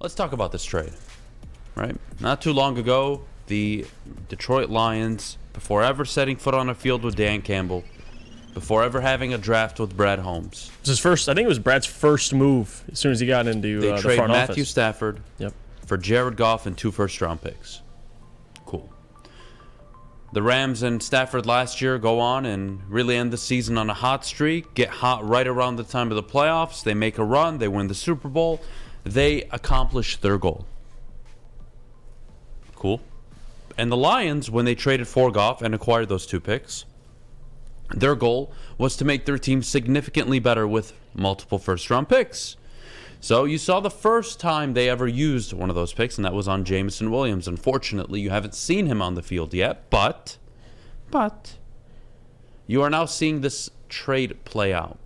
Let's talk about this trade, right? Not too long ago, the Detroit Lions, before ever setting foot on a field with Dan Campbell, before ever having a draft with Brad Holmes, It was his first. I think it was Brad's first move as soon as he got into they the trade front Matthew office. Stafford Yep. for Jared Goff and 2 first-round picks. Cool. The Rams and Stafford last year go on and really end the season on a hot streak, get hot right around the time of the playoffs. They make a run. They win the Super Bowl. They accomplish their goal. Cool. And the Lions, when they traded for Goff and acquired those 2 picks, their goal was to make their team significantly better with multiple first-round picks. So you saw the first time they ever used one of those picks, and that was on Jameson Williams. Unfortunately, you haven't seen him on the field yet, but you are now seeing this trade play out.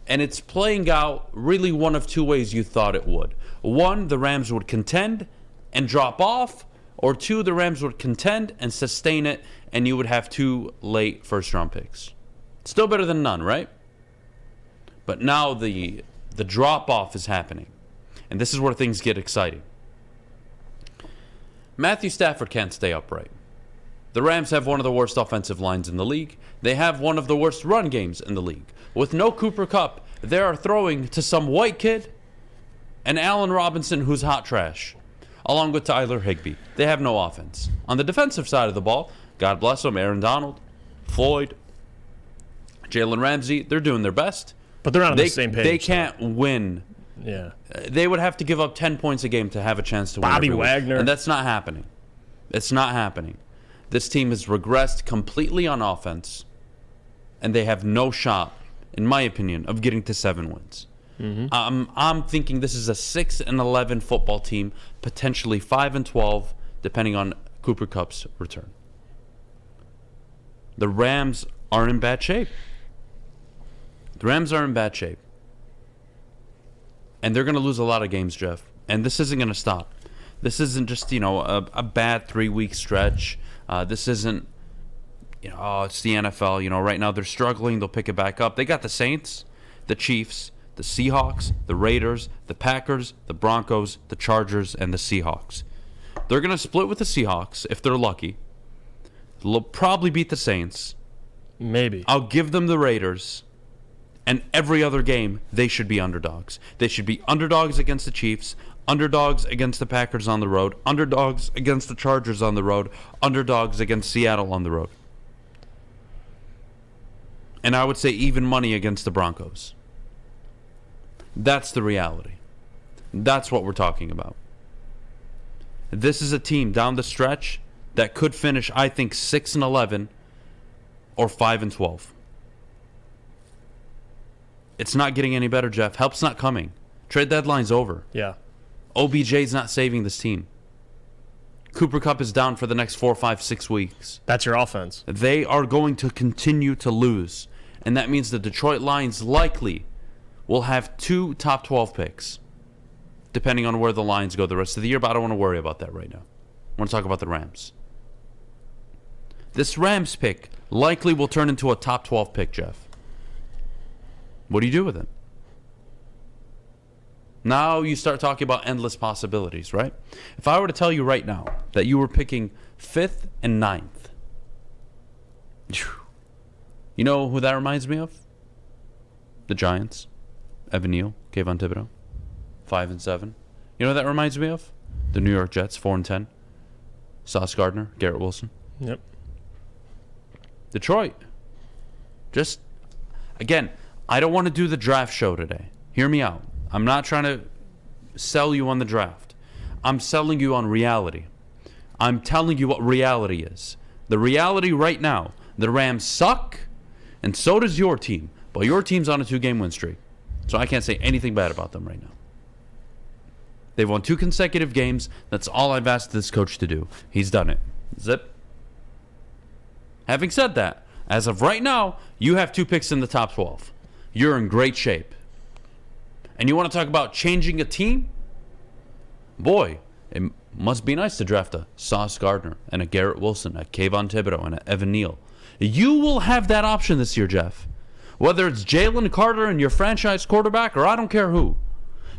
And it's playing out really one of 2 ways you thought it would. 1, the Rams would contend and drop off, or 2, the Rams would contend and sustain it, and you would have 2 late first-round picks. Still better than none, right? But now the drop-off is happening. And this is where things get exciting. Matthew Stafford can't stay upright. The Rams have one of the worst offensive lines in the league. They have one of the worst run games in the league. With no Cooper Kupp, they are throwing to some white kid and Allen Robinson, who's hot trash, along with Tyler Higbee. They have no offense. On the defensive side of the ball, God bless them, Aaron Donald, Floyd, Jalen Ramsey, they're doing their best. But they're not on the same page. They can't win. Yeah. They would have to give up 10 points a game to have a chance to win. Bobby every week. Wagner. And that's not happening. It's not happening. This team has regressed completely on offense, and they have no shot, in my opinion, of getting to 7 wins. Mm-hmm. I'm thinking this is a 6-11 football team, potentially 5-12, depending on Cooper Kupp's return. The Rams are in bad shape. The Rams are in bad shape. And they're going to lose a lot of games, Jeff. And this isn't going to stop. This isn't just, a bad 3-week stretch. This isn't, it's the NFL. Right now they're struggling. They'll pick it back up. They got the Saints, the Chiefs, the Seahawks, the Raiders, the Packers, the Broncos, the Chargers, and the Seahawks. They're going to split with the Seahawks if they're lucky. They'll probably beat the Saints. Maybe. I'll give them the Raiders. And every other game, they should be underdogs. They should be underdogs against the Chiefs, underdogs against the Packers on the road, underdogs against the Chargers on the road, underdogs against Seattle on the road. And I would say even money against the Broncos. That's the reality. That's what we're talking about. This is a team down the stretch that could finish, I think, 6-11 or 5-12. It's not getting any better, Jeff. Help's not coming. Trade deadline's over. Yeah. OBJ's not saving this team. Cooper Kupp is down for the next 4, 5, 6 weeks. That's your offense. They are going to continue to lose. And that means the Detroit Lions likely will have 2 top 12 picks, depending on where the Lions go the rest of the year. But I don't want to worry about that right now. I want to talk about the Rams. This Rams pick likely will turn into a top 12 pick, Jeff. What do you do with it? Now you start talking about endless possibilities, right? If I were to tell you right now that you were picking 5th and 9th, you know who that reminds me of? The Giants. Evan Neal, Kayvon Thibodeau, 5-7. You know who that reminds me of? The New York Jets, 4-10. Sauce Gardner, Garrett Wilson. Yep. Detroit. Just, again, I don't want to do the draft show today. Hear me out. I'm not trying to sell you on the draft. I'm selling you on reality. I'm telling you what reality is. The reality right now, the Rams suck, and so does your team. But your team's on a 2-game win streak. So I can't say anything bad about them right now. They've won 2 consecutive games. That's all I've asked this coach to do. He's done it. Zip. Having said that, as of right now, you have 2 picks in the top 12. You're in great shape. And you want to talk about changing a team? Boy, it must be nice to draft a Sauce Gardner and a Garrett Wilson, a Kayvon Thibodeau, and a Evan Neal. You will have that option this year, Jeff. Whether it's Jalen Carter and your franchise quarterback, or I don't care who.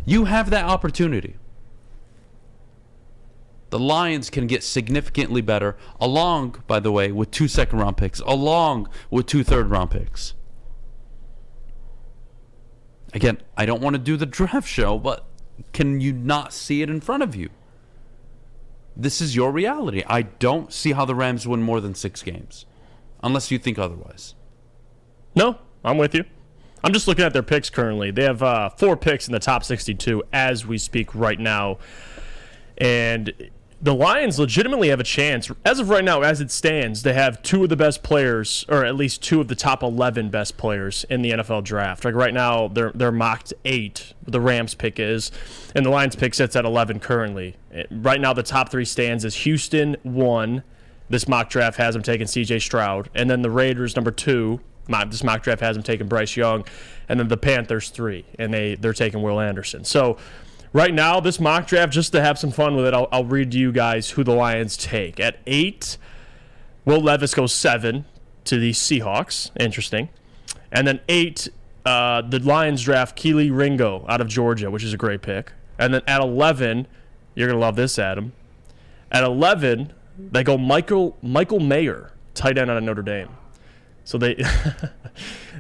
You have that opportunity. The Lions can get significantly better, along, by the way, with 2 second-round picks, along with 2 third-round picks. Again, I don't want to do the draft show, but can you not see it in front of you? This is your reality. I don't see how the Rams win more than 6 games, unless you think otherwise. No, I'm with you. I'm just looking at their picks currently. They have 4 picks in the top 62 as we speak right now. And the Lions legitimately have a chance. As of right now, as it stands, they have 2 of the best players, or at least 2 of the top 11 best players in the NFL draft. Like right now, they're mocked 8, the Rams pick is, and the Lions pick sits at 11 currently. Right now, the top 3 stands is Houston 1. This mock draft has them taking C.J. Stroud. And then the Raiders, number 2. This mock draft has them taking Bryce Young. And then the Panthers 3. And they're taking Will Anderson. So right now, this mock draft, just to have some fun with it, I'll read to you guys who the Lions take. At 8, Will Levis goes 7 to the Seahawks. Interesting. And then 8, the Lions draft Keely Ringo out of Georgia, which is a great pick. And then at 11, you're going to love this, Adam. At 11, they go Michael Mayer, tight end out of Notre Dame. So they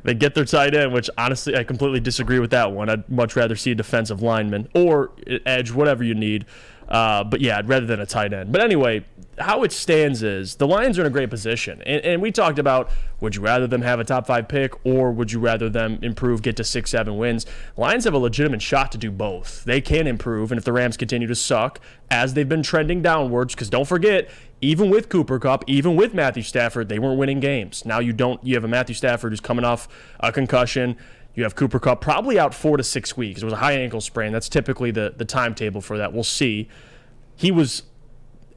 they get their tight end, which honestly I completely disagree with that one. I'd much rather see a defensive lineman or edge, whatever you need. But yeah, rather than a tight end. But anyway, how it stands is the Lions are in a great position. And we talked about, would you rather them have a top 5 pick or would you rather them improve, get to 6-7 wins? Lions have a legitimate shot to do both. They can improve, and if the Rams continue to suck, as they've been trending downwards, because don't forget, even with Cooper Kupp, even with Matthew Stafford, they weren't winning games. Now you have a Matthew Stafford who's coming off a concussion. You have Cooper Kupp probably out 4 to 6 weeks. It was a high ankle sprain. That's typically the timetable for that. We'll see. He was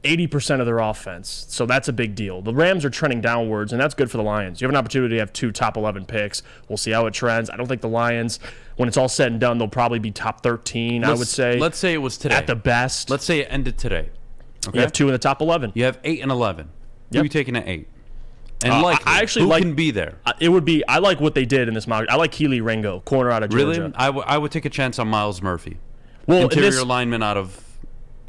80% of their offense, so that's a big deal. The Rams are trending downwards, and that's good for the Lions. You have an opportunity to have 2 top 11 picks. We'll see how it trends. I don't think the Lions, when it's all said and done, they'll probably be top 13, I would say. Let's say it was today. At the best. Let's say it ended today. Okay? You have 2 in the top 11. You have 8 and 11. Who Yep. are you taking at 8? And I actually who can be there? It would be, I like what they did in this mock. I like Keely Ringo, corner out of Georgia. Really? I would take a chance on Miles Murphy. Well, interior lineman out of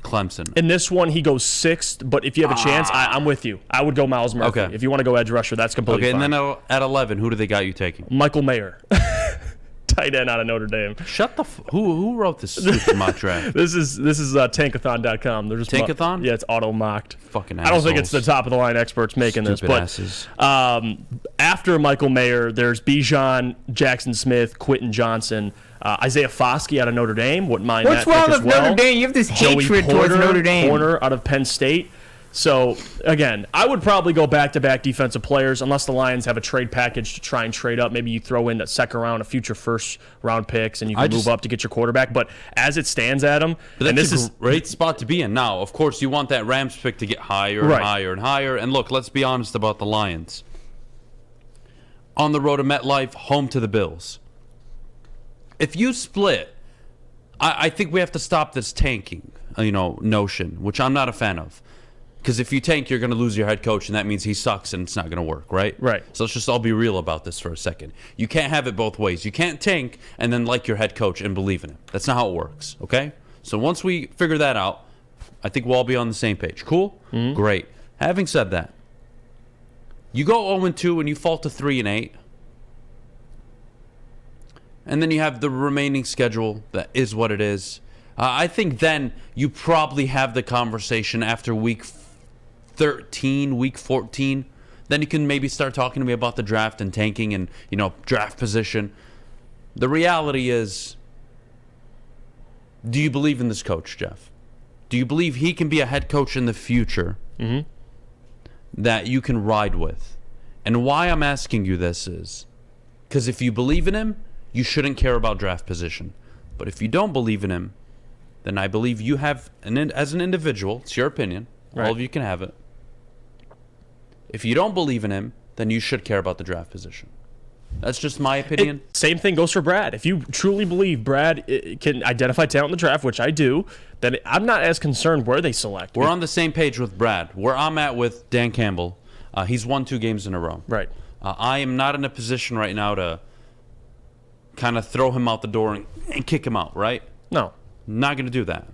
Clemson. In this one, he goes 6th, but if you have a chance, I'm with you. I would go Miles Murphy. Okay. If you want to go edge rusher, that's completely fine. And then at 11, who do they got you taking? Michael Mayer, tight end out of Notre Dame. Shut the who wrote this stupid mock draft? This is tankathon.com. They're just Tankathon? Yeah, it's auto mocked. Fucking I don't think it's the top of the line experts making Stupid this, but after Michael Mayer, there's Bijan, Jackson Smith, Quentin Johnson, Isaiah Foskey out of Notre Dame. Wouldn't mind What's that wrong pick as with well. Notre Dame? You have this Joey hatred Porter, towards Notre Dame. corner out of Penn State. So, again, I would probably go back-to-back defensive players unless the Lions have a trade package to try and trade up. Maybe you throw in a second round, a future first-round picks, and you can move up to get your quarterback. But as it stands, Adam, and this is a great spot to be in now. Of course, you want that Rams pick to get higher and higher and higher. And look, let's be honest about the Lions. On the road to MetLife, home to the Bills. If you split, I think we have to stop this tanking, notion, which I'm not a fan of. Because if you tank, you're going to lose your head coach, and that means he sucks, and it's not going to work, right? Right. So let's just all be real about this for a second. You can't have it both ways. You can't tank and then like your head coach and believe in him. That's not how it works, okay? So once we figure that out, I think we'll all be on the same page. Cool? Mm-hmm. Great. Having said that, you go 0-2 and you fall to 3-8. And then you have the remaining schedule that is what it is. I think then you probably have the conversation after week 13, week 14. Then you can maybe start talking to me about the draft and tanking and, draft position. The reality is, do you believe in this coach, Jeff? Do you believe he can be a head coach in the future that you can ride with? And why I'm asking you this is because if you believe in him, you shouldn't care about draft position. But if you don't believe in him, then I believe you have, as an individual, it's your opinion, all of you can have it. If you don't believe in him, then you should care about the draft position. That's just my opinion. Same thing goes for Brad. If you truly believe Brad can identify talent in the draft, which I do, then I'm not as concerned where they select. We're on the same page with Brad. Where I'm at with Dan Campbell, he's won 2 games in a row. Right. I am not in a position right now to kind of throw him out the door and kick him out, right? No. Not going to do that.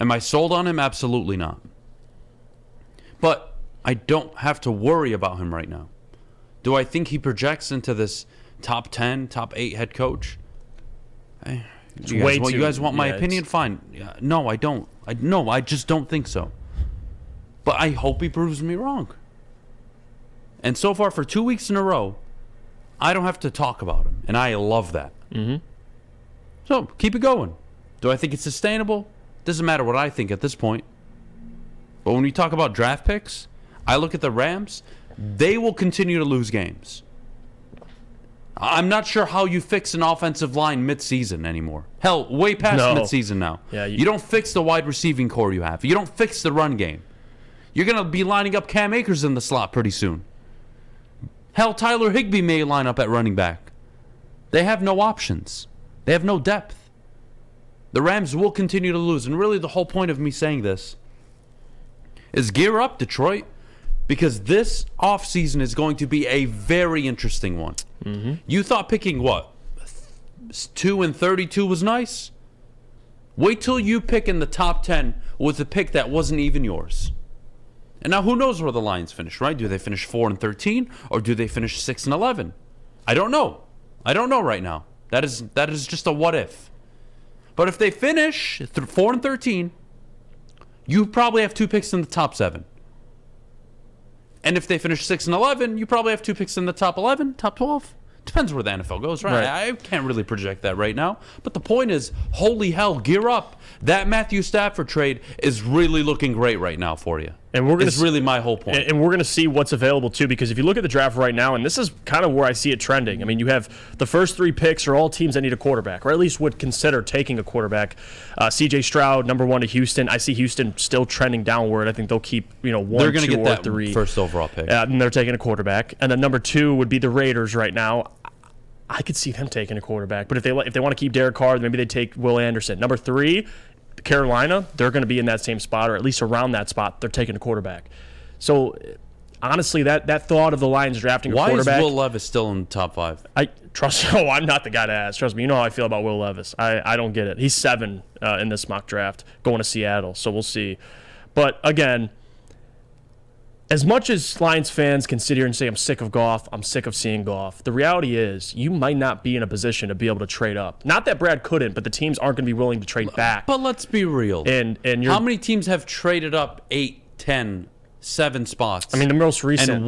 Am I sold on him? Absolutely not. But I don't have to worry about him right now. Do I think he projects into this top 10, top 8 head coach? You guys want my opinion? Fine. No, I don't. I just don't think so. But I hope he proves me wrong. And so far, for 2 weeks in a row, I don't have to talk about him. And I love that. Mm-hmm. So, keep it going. Do I think it's sustainable? Doesn't matter what I think at this point. But when we talk about draft picks, I look at the Rams. They will continue to lose games. I'm not sure how you fix an offensive line mid-season anymore. Hell, way past mid-season now. Yeah, you don't fix the wide receiving core you have. You don't fix the run game. You're going to be lining up Cam Akers in the slot pretty soon. Hell, Tyler Higbee may line up at running back. They have no options. They have no depth. The Rams will continue to lose. And really the whole point of me saying this is gear up, Detroit, because this offseason is going to be a very interesting one. Mm-hmm. You thought picking what? 2 and 32 was nice? Wait till you pick in the top 10 with a pick that wasn't even yours. And now who knows where the Lions finish, right? Do they finish 4 and 13 or do they finish 6 and 11? I don't know. I don't know right now. That is just a what if. But if they finish 4 and 13, you probably have 2 picks in the top 7. And if they finish 6 and 11, you probably have 2 picks in the top 11, top 12. Depends where the NFL goes, right? I can't really project that right now. But the point is, holy hell, gear up. That Matthew Stafford trade is really looking great right now for you. And it's really my whole point. And we're going to see what's available, too, because if you look at the draft right now, and this is kind of where I see it trending. I mean, you have the first 3 picks are all teams that need a quarterback, or at least would consider taking a quarterback. C.J. Stroud, number 1 to Houston. I see Houston still trending downward. I think they'll keep, 1, they're gonna 2, get or that 3. First overall pick. And they're taking a quarterback. And then number 2 would be the Raiders right now. I could see them taking a quarterback. But if they want to keep Derek Carr, maybe they take Will Anderson. Number 3, Carolina, they're going to be in that same spot, or at least around that spot. They're taking a quarterback. So, honestly, that thought of the Lions drafting a quarterback. Why is Will Levis still in the top 5? I'm not the guy to ask. Trust me, you know how I feel about Will Levis. I don't get it. He's 7 in this mock draft, going to Seattle, so we'll see. But, again, as much as Lions fans can sit here and say, I'm sick of Goff, I'm sick of seeing Goff, the reality is you might not be in a position to be able to trade up. Not that Brad couldn't, but the teams aren't going to be willing to trade back. But let's be real. And how many teams have traded up 8, 10, 7 spots? I mean, the most recent. And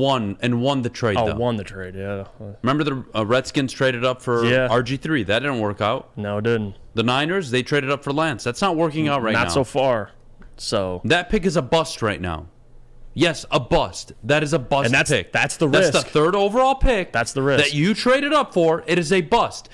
won the trade, though. Won the trade, yeah. Remember the Redskins traded up for RG3. That didn't work out. No, it didn't. The Niners, they traded up for Lance. That's not working out right now. Not so far. So that pick is a bust right now. Yes, a bust. That is a bust pick. That's the risk. That's the 3rd overall pick. That's the risk. That you traded up for. It is a bust.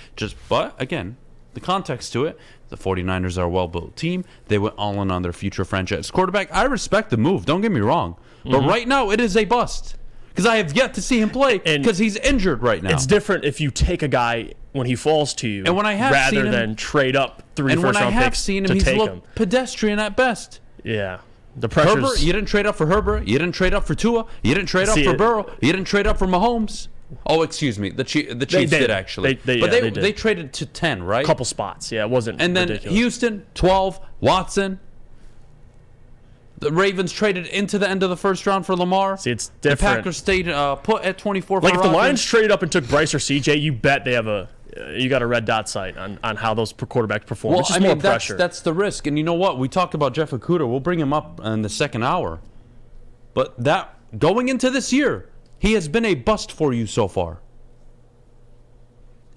But, again, the context to it, the 49ers are a well-built team. They went all in on their future franchise quarterback. I respect the move. Don't get me wrong. But right now, it is a bust. Because I have yet to see him play because he's injured right now. It's different if you take a guy when he falls to you and when I have rather seen him, than trade up 3 and first-round picks. And when I have seen him, he's looked pedestrian at best. Yeah. The pressure's... Herbert, you didn't trade up for Herbert. You didn't trade up for Tua. You didn't trade up for Burrow. You didn't trade up for Mahomes. Oh, excuse me. The Chiefs did actually. They traded to 10, right? A couple spots. Yeah, it wasn't And then ridiculous. Houston, 12. Watson. The Ravens traded into the end of the first round for Lamar. See, it's different. The Packers stayed put at 24 for Like, if the Rodgers. Lions traded up and took Bryce or CJ, you bet they have you got a red dot sight on how those quarterbacks perform. Well, it's just more pressure. That's the risk. And you know what? We talked about Jeff Okudah. We'll bring him up in the second hour. But going into this year, he has been a bust for you so far.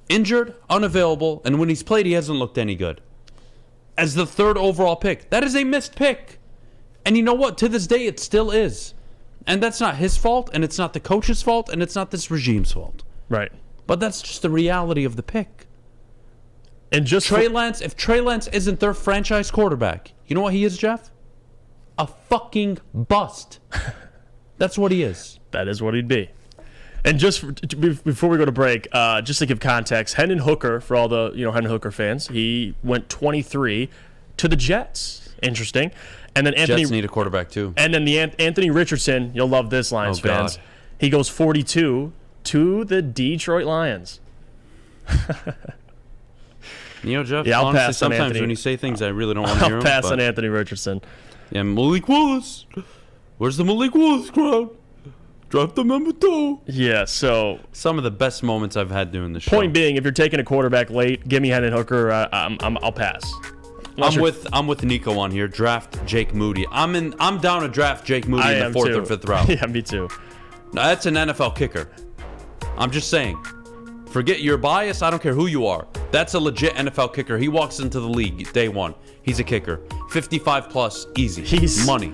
Injured, unavailable, and when he's played, he hasn't looked any good. As the 3rd overall pick, that is a missed pick. And you know what? To this day, it still is. And that's not his fault, and it's not the coach's fault, and it's not this regime's fault. Right. But that's just the reality of the pick. And just if Trey Lance isn't their franchise quarterback, you know what he is, Jeff? A fucking bust. That's what he is. That is what he'd be. And just before we go to break, just to give context, Hendon Hooker, for all the Hendon Hooker fans, he went 23 to the Jets. Interesting. And then Jets need a quarterback too. And then Anthony Richardson, you'll love this, Lions fans. God. He goes 42 to the Detroit Lions. Jeff, I'll honestly, pass sometimes when you say things I really don't want to hear I'll them. pass on Anthony Richardson. Yeah, Malik Willis. Where's the Malik Willis crowd? Draft the number 2. Yeah, so Some of the best moments I've had doing the show. point being, if you're taking a quarterback late, give me Hendon Hooker. I'll pass. I'm with Nico on here. Draft Jake Moody. I'm down to draft Jake Moody in the 4th or 5th round. Yeah, me too. Now, that's an NFL kicker. I'm just saying. Forget your bias. I don't care who you are. That's a legit NFL kicker. He walks into the league day 1. He's a kicker. 55 plus, easy. He's money.